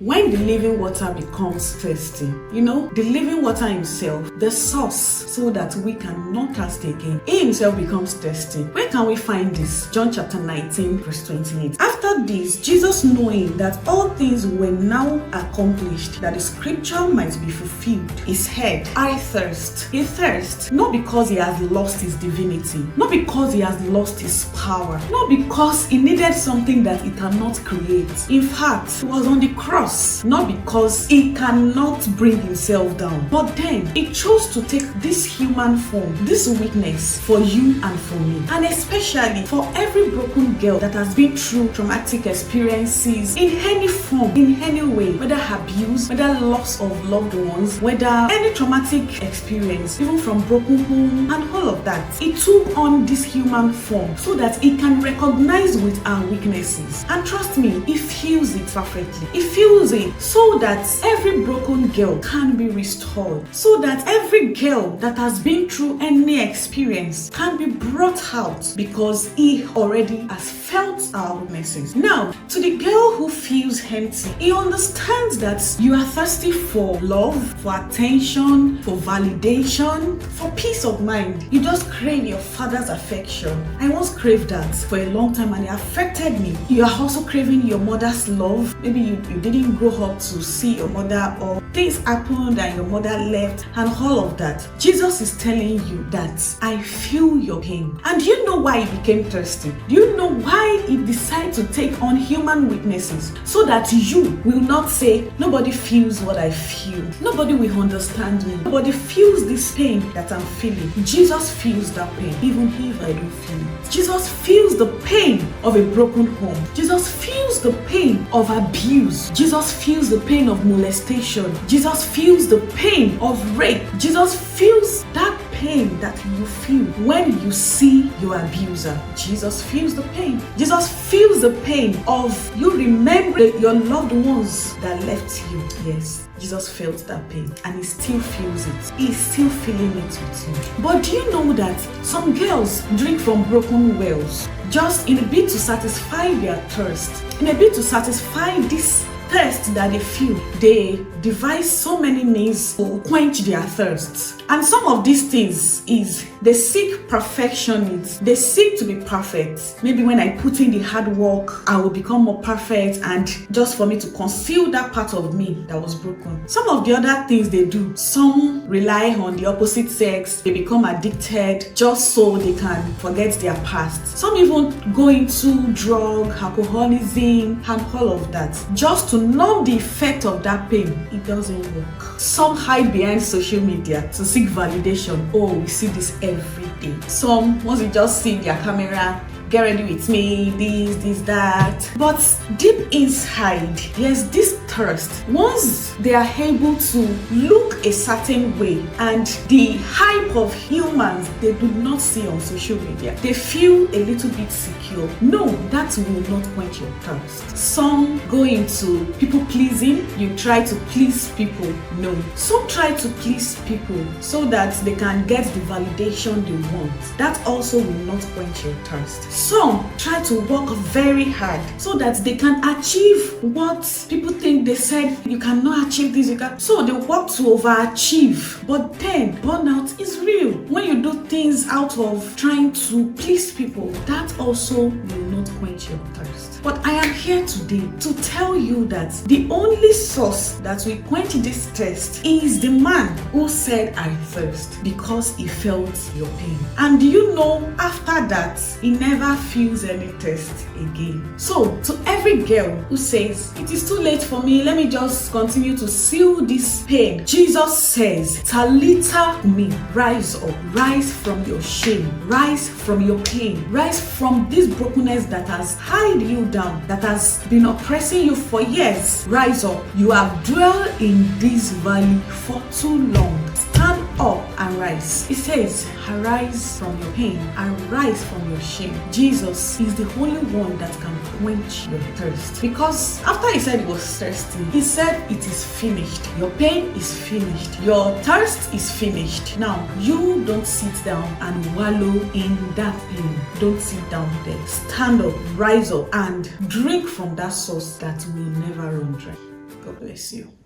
When the living water becomes thirsty, the living water himself, the source, so that we cannot thirst again, he himself becomes thirsty. Where can we find this? John chapter 19, verse 28. After this, Jesus, knowing that all things were now accomplished, that the scripture might be fulfilled, he said, I thirst. He thirsts not because he has lost his divinity, not because he has lost his power, not because he needed something that he cannot create. In fact, he was on the cross, not because he cannot bring himself down, but then he chose to take this human form, this weakness, for you and for me, and especially for every broken girl that has been through traumatic experiences in any form, in any way, whether abuse, whether loss of loved ones, whether any traumatic experience, even from broken home and all of that. He took on this human form so that he can recognize with our weaknesses, and trust me, he feels it perfectly. He feels it so that every broken girl can be restored, so that every girl that has been through any experience can be brought out, because he already has felt our weaknesses. Now, to the girl who feels empty, he understands that you are thirsty for love, for attention, for validation, for peace of mind. You just crave your father's affection. I once craved that for a long time and it affected me. You are also craving your mother's love. Maybe you didn't grow up to see your mother, or things happened and your mother left and all of that. Jesus is telling you that I feel your pain. And do you know why he became thirsty? Do you know why he decided to take on human weaknesses? So that you will not say, nobody feels what I feel. Nobody will understand me. Nobody feels this pain that I'm feeling. Jesus feels that pain, even if I don't feel it. Jesus feels the pain of a broken home. Jesus feels the pain of abuse. Jesus feels the pain of molestation. Jesus feels the pain of rape. Jesus feels that pain that you feel when you see your abuser. Jesus feels the pain. Jesus feels the pain of you remember your loved ones that left you. Yes, Jesus felt that pain and he still feels it. He's still feeling it with you. But do you know that some girls drink from broken wells just in a bit to satisfy their thirst, in a bit to satisfy this thirst that they feel? They devise so many means to quench their thirsts. And some of these things is they seek perfection. They seek to be perfect. Maybe when I put in the hard work, I will become more perfect, and just for me to conceal that part of me that was broken. Some of the other things they do, some rely on the opposite sex. They become addicted just so they can forget their past. Some even go into drug, alcoholism, and all of that, just to numb the effect of that pain. It doesn't work. Some hide behind social media to seek validation. Oh, we see this every day. Some, once you just see their camera, get ready with me, this, that. But deep inside, there's this thirst. Once they are able to look a certain way, and the hype of humans they do not see on social media, they feel a little bit secure. No, that will not quench your thirst. Some go into people pleasing. You try to please people. No. Some try to please people so that they can get the validation they want. That also will not quench your thirst. Some try to work very hard so that they can achieve what people think they said you cannot achieve this. So they work to overachieve. But then burnout is real. When you do things out of trying to please people, that also will not quench your thirst. But I am here today to tell you that the only source that will quench this thirst is the man who said, I thirst, because he felt your pain. And do you know, after that, he never feels any thirst again. So, to every girl who says, it is too late for me, let me just continue to seal this pain, Jesus says, Talitha kumi, rise up, rise from your shame, rise from your pain, rise from this brokenness that has held you down, that has been oppressing you for years. Rise up. You have dwelt in this valley for too long. Stand up and rise. He says, arise from your pain, arise from your shame. Jesus is the only one that can quench your thirst. Because after he said he was thirsty, he said it is finished. Your pain is finished. Your thirst is finished. Now, you don't sit down and wallow in that pain. Don't sit down there. Stand up, rise up, and drink from that source that will never run dry. God bless you.